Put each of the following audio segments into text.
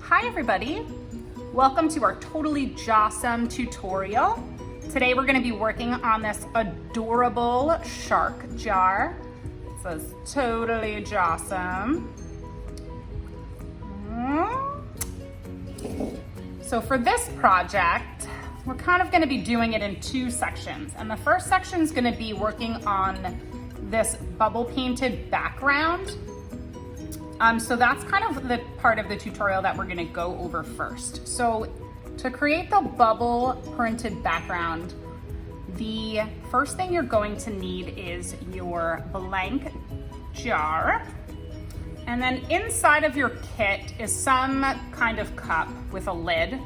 Hi everybody, welcome to our totally JAWSOME tutorial. Today we're going to be working on this adorable shark jar. It says totally JAWSOME. So for this project, we're kind of going to be doing it in two sections. And the first section is going to be working on this bubble painted background. So that's kind of the part of the tutorial that we're going to go over first. So to create the bubble printed background, the first thing you're going to need is your blank jar. And then inside of your kit is some kind of cup with a lid.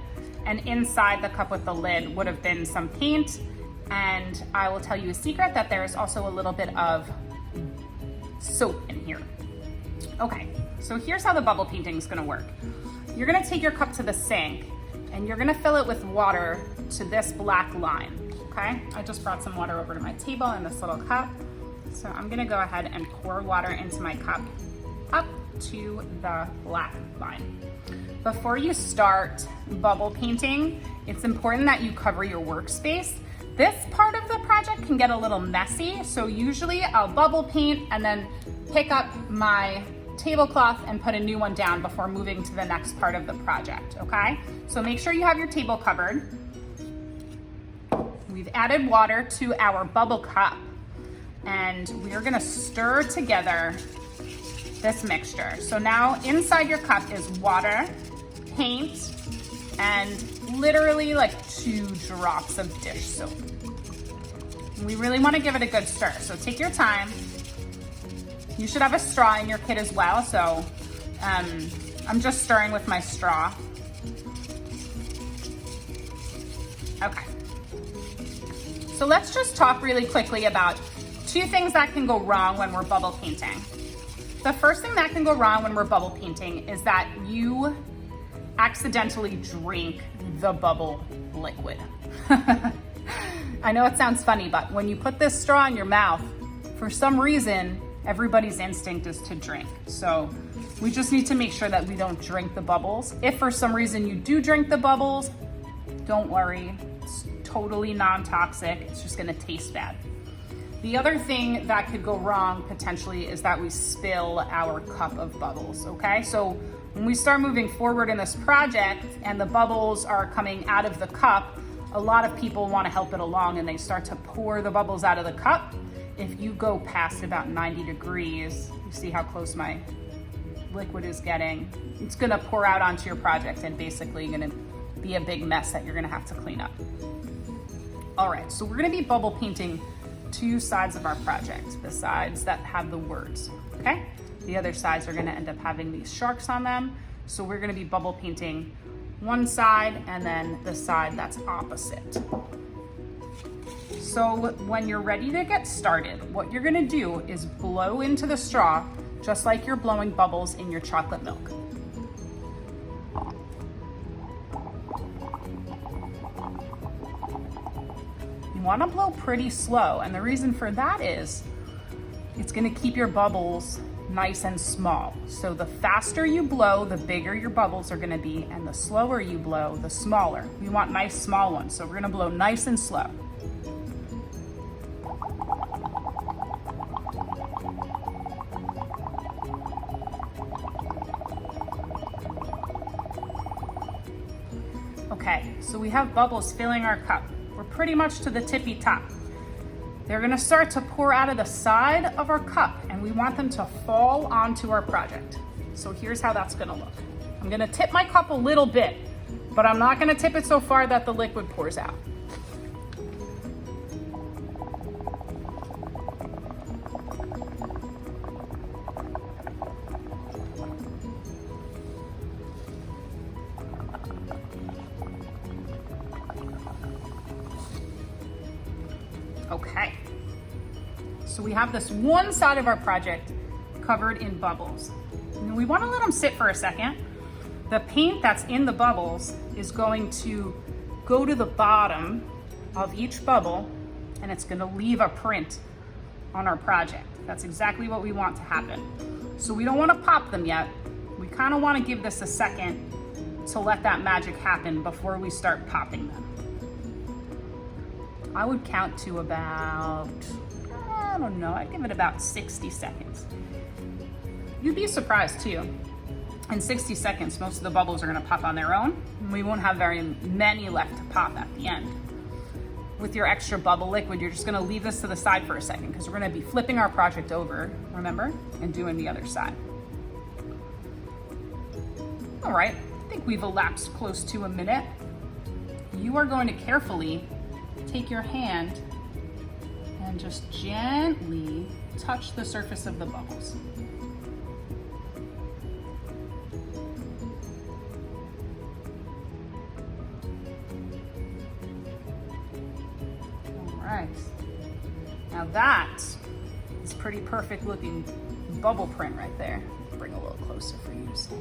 And inside the cup with the lid would have been some paint. And I will tell you a secret that there is also a little bit of soap in here. Okay, so here's how the bubble painting is gonna work. You're gonna take your cup to the sink and you're gonna fill it with water to this black line, okay? I just brought some water over to my table in this little cup. So I'm gonna go ahead and pour water into my cup up to the black line. Before you start bubble painting, it's important that you cover your workspace. This part of the project can get a little messy, so usually I'll bubble paint and then pick up my tablecloth and put a new one down before moving to the next part of the project, okay? So make sure you have your table covered. We've added water to our bubble cup and we are gonna stir together this mixture. So now inside your cup is water, paint, and literally like 2 drops of dish soap. We really want to give it a good stir, so take your time. You should have a straw in your kit as well, so I'm just stirring with my straw. Okay. So let's just talk really quickly about 2 things that can go wrong when we're bubble painting. The first thing that can go wrong when we're bubble painting is that you accidentally drink the bubble liquid. I know it sounds funny, but when you put this straw in your mouth, for some reason, everybody's instinct is to drink. So we just need to make sure that we don't drink the bubbles. If for some reason you do drink the bubbles, don't worry, it's totally non-toxic. It's just gonna taste bad. The other thing that could go wrong potentially is that we spill our cup of bubbles, okay? So when we start moving forward in this project and the bubbles are coming out of the cup, a lot of people want to help it along and they start to pour the bubbles out of the cup. If you go past about 90 degrees, you see how close my liquid is getting, it's gonna pour out onto your project and basically gonna be a big mess that you're gonna have to clean up. All right, so we're gonna be bubble painting 2 sides of our project, the sides that have the words, okay? The other sides are gonna end up having these sharks on them. So we're gonna be bubble painting one side and then the side that's opposite. So when you're ready to get started, what you're gonna do is blow into the straw just like you're blowing bubbles in your chocolate milk. You wanna blow pretty slow, and the reason for that is it's gonna keep your bubbles nice and small. So the faster you blow, the bigger your bubbles are gonna be, and the slower you blow, the smaller. We want nice small ones, so we're gonna blow nice and slow. Okay, so we have bubbles filling our cup. We're pretty much to the tippy top. They're gonna start to pour out of the side of our cup and we want them to fall onto our project. So here's how that's gonna look. I'm gonna tip my cup a little bit, but I'm not gonna tip it so far that the liquid pours out. Okay, so we have this one side of our project covered in bubbles. And we want to let them sit for a second. The paint that's in the bubbles is going to go to the bottom of each bubble and it's going to leave a print on our project. That's exactly what we want to happen. So we don't want to pop them yet. We kind of want to give this a second to let that magic happen before we start popping them. I would count to about, I don't know, I'd give it about 60 seconds. You'd be surprised too. In 60 seconds, most of the bubbles are gonna pop on their own. And we won't have very many left to pop at the end. With your extra bubble liquid, you're just gonna leave this to the side for a second because we're gonna be flipping our project over, remember, and doing the other side. All right, I think we've elapsed close to a minute. You are going to carefully take your hand and just gently touch the surface of the bubbles. Right. Now that is pretty perfect looking bubble print right there. Bring a little closer for you to see.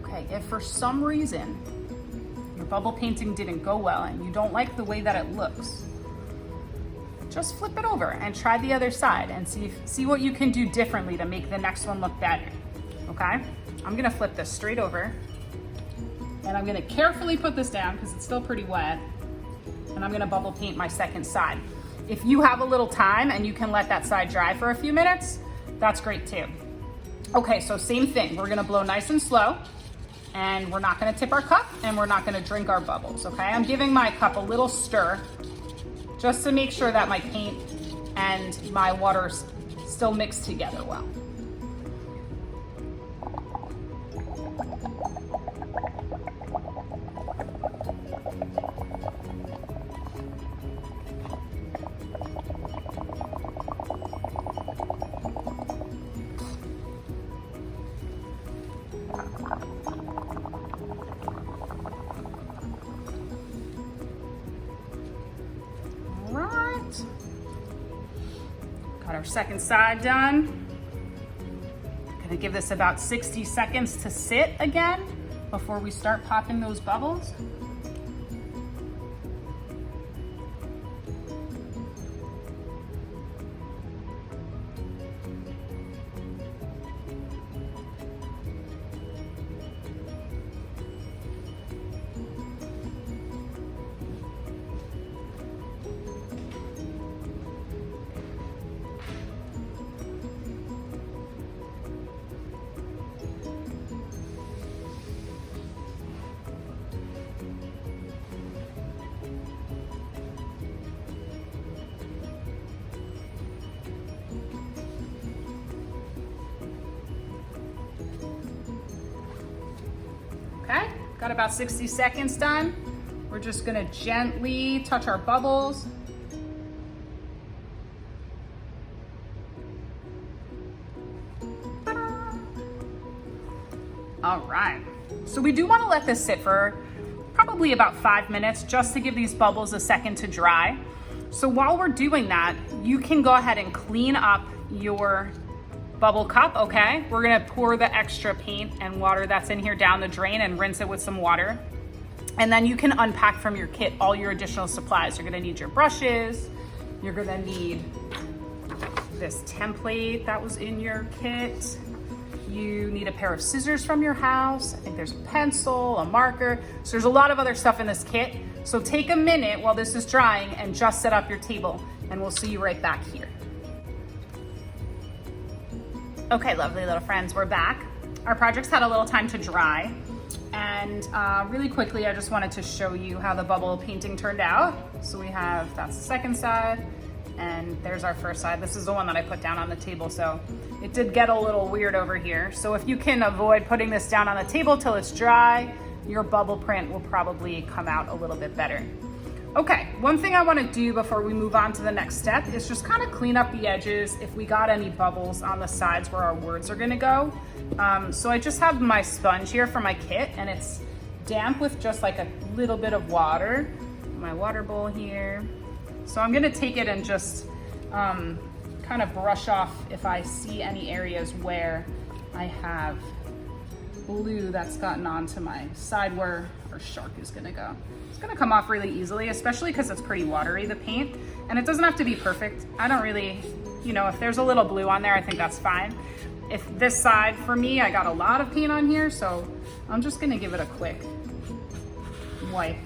Okay, if for some reason your bubble painting didn't go well and you don't like the way that it looks, just flip it over and try the other side and see what you can do differently to make the next one look better, okay? I'm gonna flip this straight over and I'm gonna carefully put this down because it's still pretty wet. And I'm gonna bubble paint my second side. If you have a little time and you can let that side dry for a few minutes, that's great too. Okay, so same thing. We're gonna blow nice and slow and we're not gonna tip our cup and we're not gonna drink our bubbles, okay? I'm giving my cup a little stir just to make sure that my paint and my water still mix together well. Got our second side done. Gonna give this about 60 seconds to sit again before we start popping those bubbles. Okay, got about 60 seconds done. We're just gonna gently touch our bubbles. All right, so we do wanna let this sit for probably about 5 minutes just to give these bubbles a second to dry. So while we're doing that, you can go ahead and clean up your bubble cup, okay? We're gonna pour the extra paint and water that's in here down the drain and rinse it with some water. And then you can unpack from your kit all your additional supplies. You're gonna need your brushes, you're gonna need this template that was in your kit. You need a pair of scissors from your house. I think there's a pencil, a marker. So there's a lot of other stuff in this kit. So take a minute while this is drying and just set up your table and we'll see you right back here. Okay, lovely little friends, we're back. Our project's had a little time to dry. And really quickly, I just wanted to show you how the bubble painting turned out. So we have, that's the second side, and there's our first side. This is the one that I put down on the table, so it did get a little weird over here. So if you can avoid putting this down on the table till it's dry, your bubble print will probably come out a little bit better. Okay, one thing I wanna do before we move on to the next step is just kind of clean up the edges if we got any bubbles on the sides where our words are gonna go. So I just have my sponge here for my kit and it's damp with just like a little bit of water. My water bowl here. So I'm gonna take it and just kind of brush off if I see any areas where I have blue that's gotten onto my side where our shark is gonna go. It's gonna come off really easily, especially because it's pretty watery, the paint, and it doesn't have to be perfect. I don't really, you know, if there's a little blue on there, I think that's fine. If this side, for me, I got a lot of paint on here, so I'm just gonna give it a quick wipe.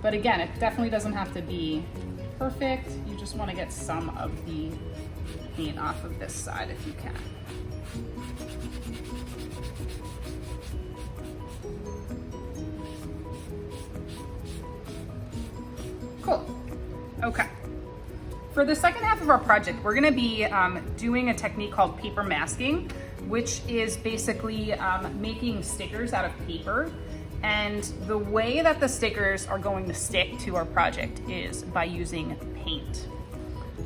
But again, it definitely doesn't have to be perfect. You just wanna get some of the paint off of this side if you can. Cool, okay. For the second half of our project, we're gonna be doing a technique called paper masking, which is basically making stickers out of paper. And the way that the stickers are going to stick to our project is by using paint.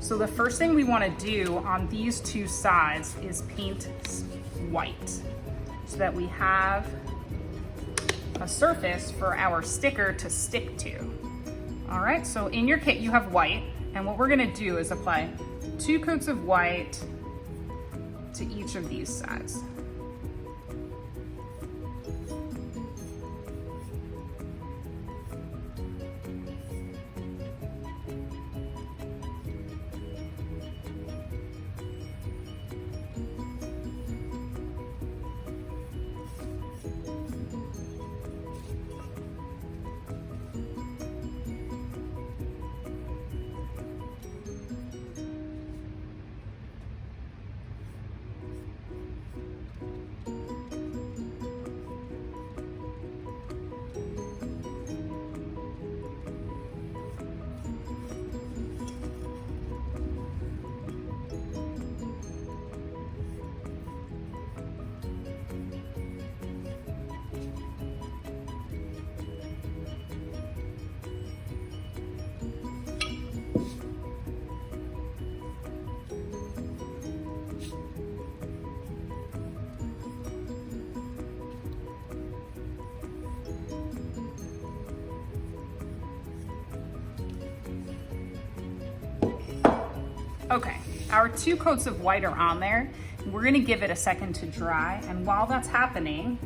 So the first thing we wanna do on these two sides is paint white so that we have a surface for our sticker to stick to. All right, so in your kit you have white, and what we're gonna do is apply 2 coats of white to each of these sides. Okay, our 2 coats of white are on there. We're gonna give it a second to dry, and while that's happening,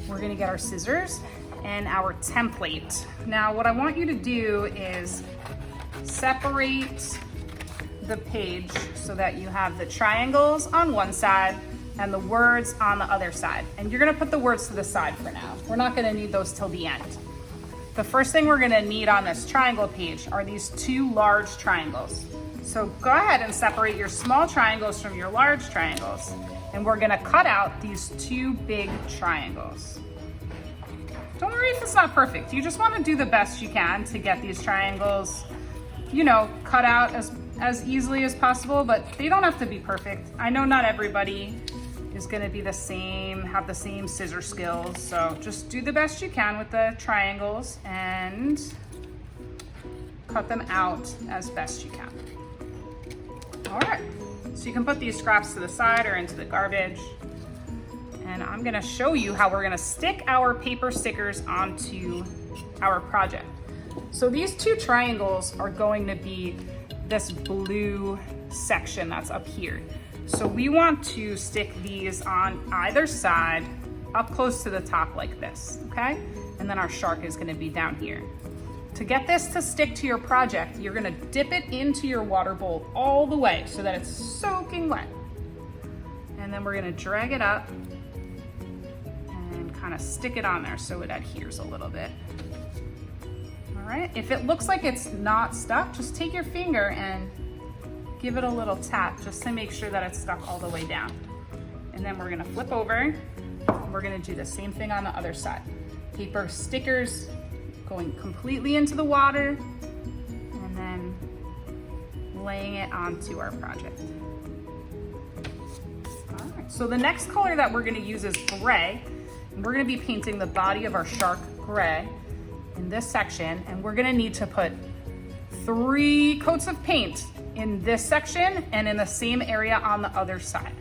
we're gonna get our scissors and our template. Now, what I want you to do is separate the page so that you have the triangles on one side and the words on the other side. And you're gonna put the words to the side for now. We're not gonna need those till the end. The first thing we're gonna need on this triangle page are these 2 large triangles. So go ahead and separate your small triangles from your large triangles. And we're gonna cut out these 2 big triangles. Don't worry if it's not perfect. You just wanna do the best you can to get these triangles, you know, cut out as easily as possible, but they don't have to be perfect. I know not everybody is gonna be the same, have the same scissor skills. So just do the best you can with the triangles and cut them out as best you can. All right, so you can put these scraps to the side or into the garbage. And I'm gonna show you how we're gonna stick our paper stickers onto our project. So these 2 triangles are going to be this blue section that's up here. So we want to stick these on either side up close to the top like this, okay? And then our shark is gonna be down here. To get this to stick to your project, you're gonna dip it into your water bowl all the way so that it's soaking wet. And then we're gonna drag it up and kind of stick it on there so it adheres a little bit. All right, if it looks like it's not stuck, just take your finger and give it a little tap just to make sure that it's stuck all the way down. And then we're gonna flip over and we're gonna do the same thing on the other side. Paper stickers going completely into the water and then laying it onto our project. All right, so the next color that we're gonna use is gray. And we're gonna be painting the body of our shark gray in this section, and we're gonna need to put 3 coats of paint in this section and in the same area on the other side.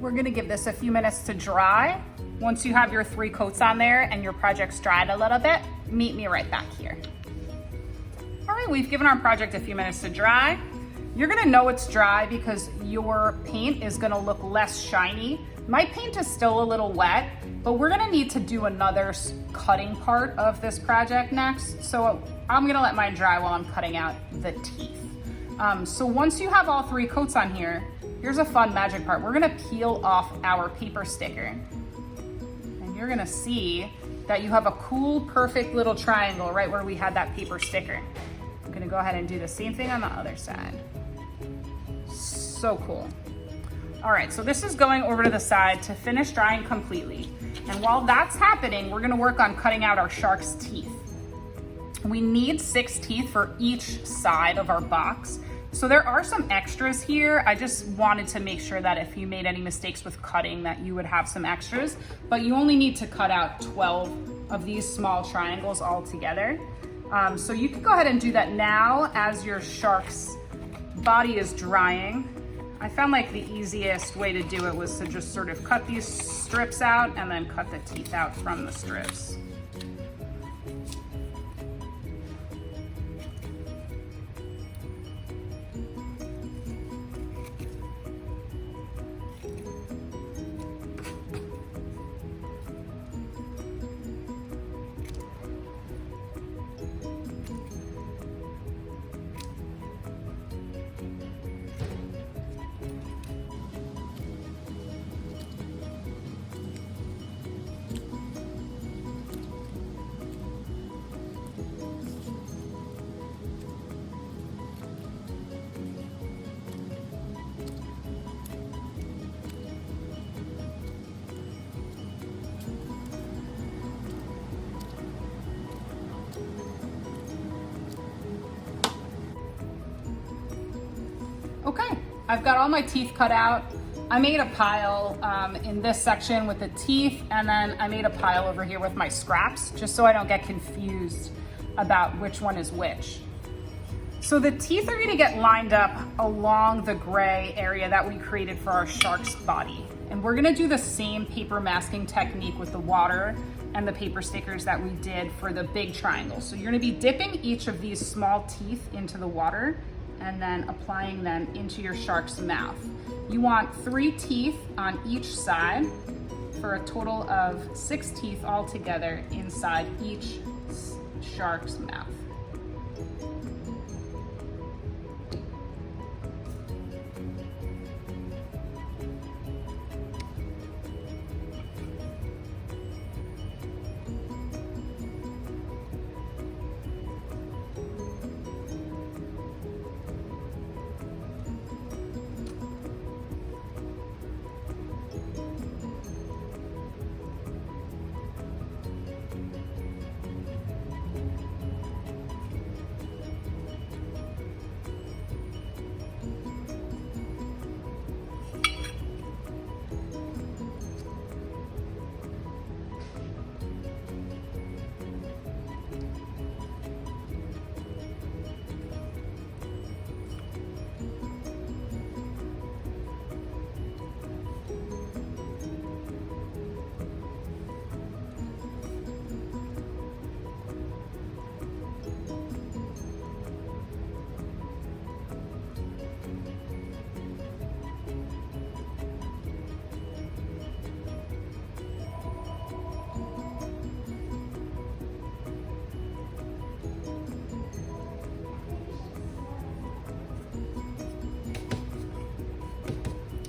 We're gonna give this a few minutes to dry. Once you have your 3 coats on there and your project's dried a little bit, meet me right back here. All right, we've given our project a few minutes to dry. You're gonna know it's dry because your paint is gonna look less shiny. My paint is still a little wet, but we're gonna need to do another cutting part of this project next. So I'm gonna let mine dry while I'm cutting out the teeth. So once you have all 3 coats on here, here's a fun magic part. We're gonna peel off our paper sticker. And you're gonna see that you have a cool, perfect little triangle right where we had that paper sticker. I'm gonna go ahead and do the same thing on the other side. So cool. All right, so this is going over to the side to finish drying completely. And while that's happening, we're gonna work on cutting out our shark's teeth. We need 6 teeth for each side of our box. So there are some extras here. I just wanted to make sure that if you made any mistakes with cutting that you would have some extras, but you only need to cut out 12 of these small triangles all together. So you can go ahead and do that now as your shark's body is drying. I found like the easiest way to do it was to just sort of cut these strips out and then cut the teeth out from the strips. Okay, I've got all my teeth cut out. I made a pile in this section with the teeth, and then I made a pile over here with my scraps, just so I don't get confused about which one is which. So the teeth are gonna get lined up along the gray area that we created for our shark's body. And we're gonna do the same paper masking technique with the water and the paper stickers that we did for the big triangle. So you're gonna be dipping each of these small teeth into the water and then applying them into your shark's mouth. You want 3 teeth on each side for a total of 6 teeth all together inside each shark's mouth.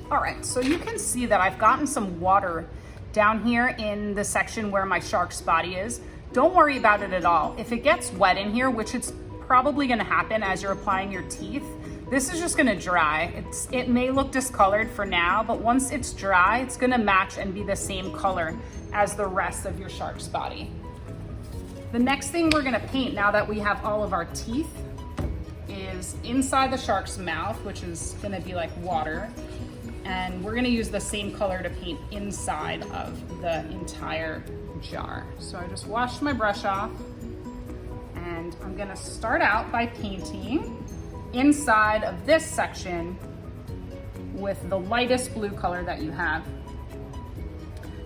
All right, so you can see that I've gotten some water down here in the section where my shark's body is. Don't worry about it at all. If it gets wet in here, which it's probably gonna happen as you're applying your teeth, this is just gonna dry. It may look discolored for now, but once it's dry, it's gonna match and be the same color as the rest of your shark's body. The next thing we're gonna paint now that we have all of our teeth is inside the shark's mouth, which is gonna be like water. And we're gonna use the same color to paint inside of the entire jar. So I just washed my brush off, and I'm gonna start out by painting inside of this section with the lightest blue color that you have.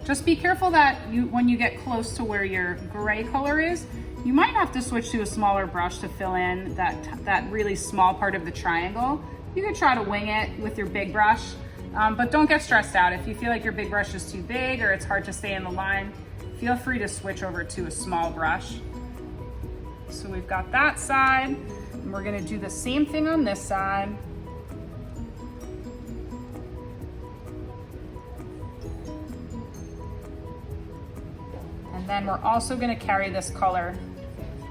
Just be careful that when you get close to where your gray color is, you might have to switch to a smaller brush to fill in that really small part of the triangle. You could try to wing it with your big brush, but don't get stressed out. If you feel like your big brush is too big or it's hard to stay in the line, feel free to switch over to a small brush. So we've got that side, and we're gonna do the same thing on this side. And then we're also gonna carry this color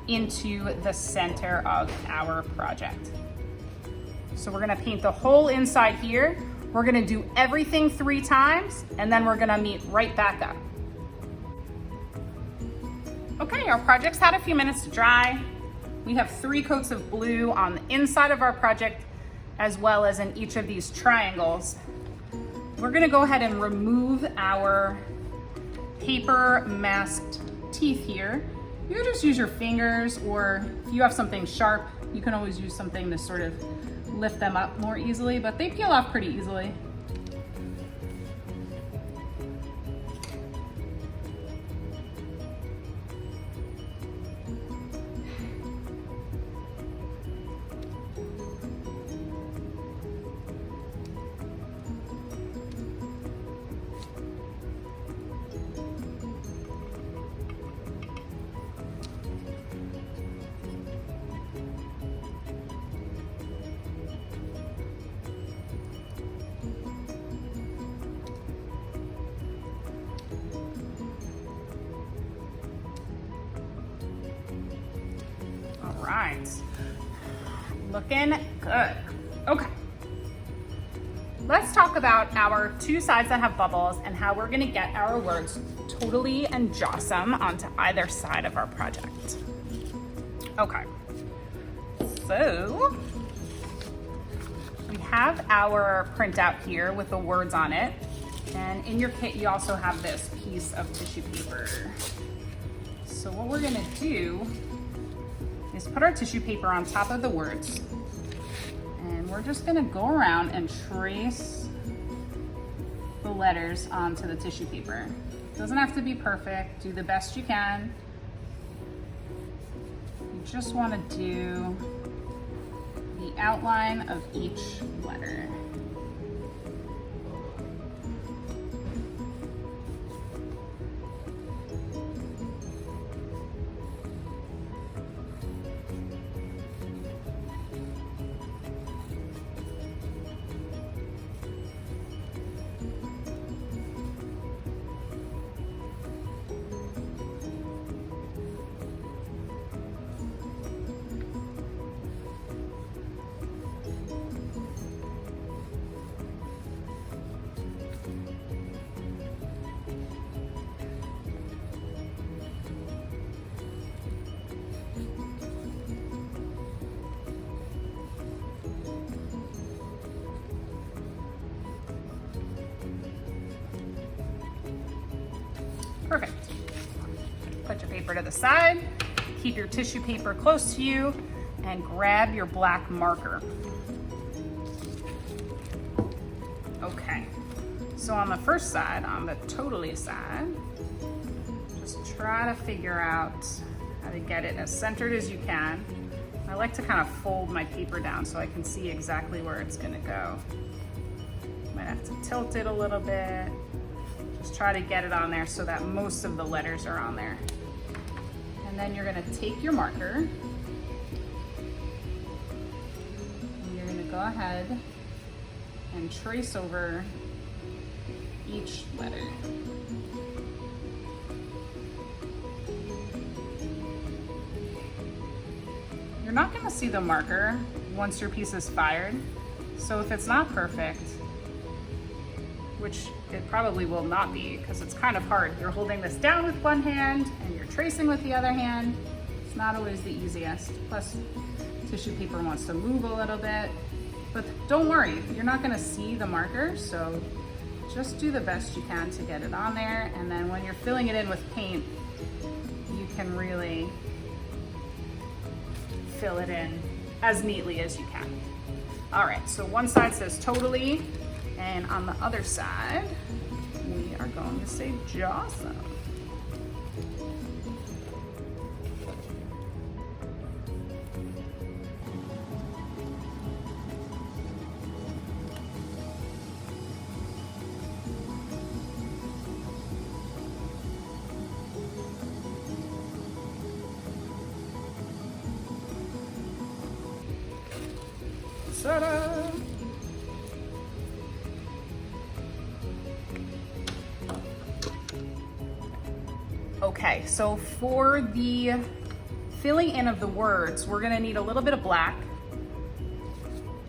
into the center of our project. So we're gonna paint the whole inside here. We're gonna do everything 3 times, and then we're gonna meet right back up. Okay, our project's had a few minutes to dry. We have 3 coats of blue on the inside of our project, as well as in each of these triangles. We're gonna go ahead and remove our paper masked teeth here. You can just use your fingers, or if you have something sharp, you can always use something to sort of lift them up more easily, but they peel off pretty easily. Right, looking good. Okay, let's talk about our 2 sides that have bubbles and how we're gonna get our words totally and JAWSOME onto either side of our project. Okay, so we have our printout here with the words on it, and in your kit you also have this piece of tissue paper. So what we're gonna do is put our tissue paper on top of the words, and we're just gonna go around and trace the letters onto the tissue paper. Doesn't have to be perfect, do the best you can. You just wanna do the outline of each letter. Perfect. Put your paper to the side, keep your tissue paper close to you, and grab your black marker. Okay, so on the first side, on the totally side, just try to figure out how to get it as centered as you can. I like to kind of fold my paper down so I can see exactly where it's gonna go. Might have to tilt it a little bit. Just try to get it on there so that most of the letters are on there. And then you're gonna take your marker, and you're gonna go ahead and trace over each letter. You're not gonna see the marker once your piece is fired, so if it's not perfect, which it probably will not be because it's kind of hard. You're holding this down with one hand and you're tracing with the other hand. It's not always the easiest. Plus, tissue paper wants to move a little bit. But don't worry, you're not gonna see the marker, so just do the best you can to get it on there. And then when you're filling it in with paint, you can really fill it in as neatly as you can. All right, so one side says totally, And on the other side, we are going to say JAWSOME. Ta-da! Okay, so for the filling in of the words, we're gonna need a little bit of black.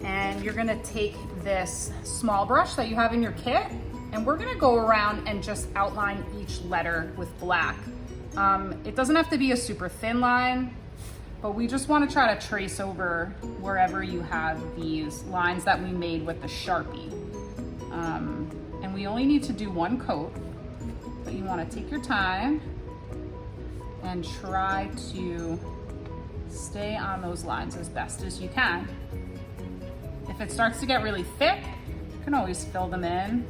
And you're gonna take this small brush that you have in your kit, and we're gonna go around and just outline each letter with black. It doesn't have to be a super thin line, but we just wanna try to trace over wherever you have these lines that we made with the Sharpie. And we only need to do one coat, but you wanna take your time and try to stay on those lines as best as you can. If it starts to get really thick, you can always fill them in.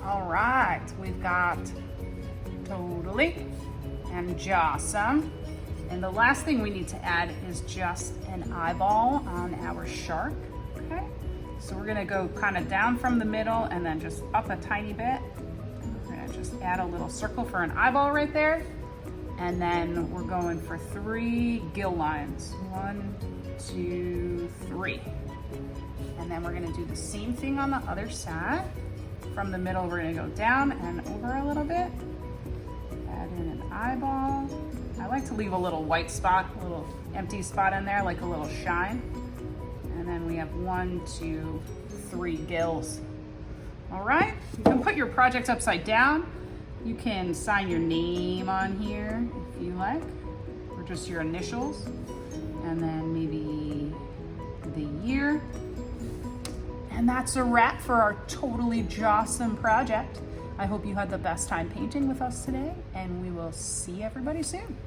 All right, we've got Totally and JAWSOME. And the last thing we need to add is just an eyeball on our shark, okay? So we're gonna go kind of down from the middle and then just up a tiny bit. We're gonna just add a little circle for an eyeball right there. And then we're going for 3 gill lines. 1, 2, 3. And then we're gonna do the same thing on the other side. From the middle, we're gonna go down and over a little bit. Add in an eyeball. I like to leave a little white spot, a little empty spot in there, like a little shine. And then we have 1, 2, 3 gills. All right, you can put your project upside down. You can sign your name on here if you like, or just your initials. And then maybe the year. And that's a wrap for our Totally JAWSOME project. I hope you had the best time painting with us today, and we will see everybody soon.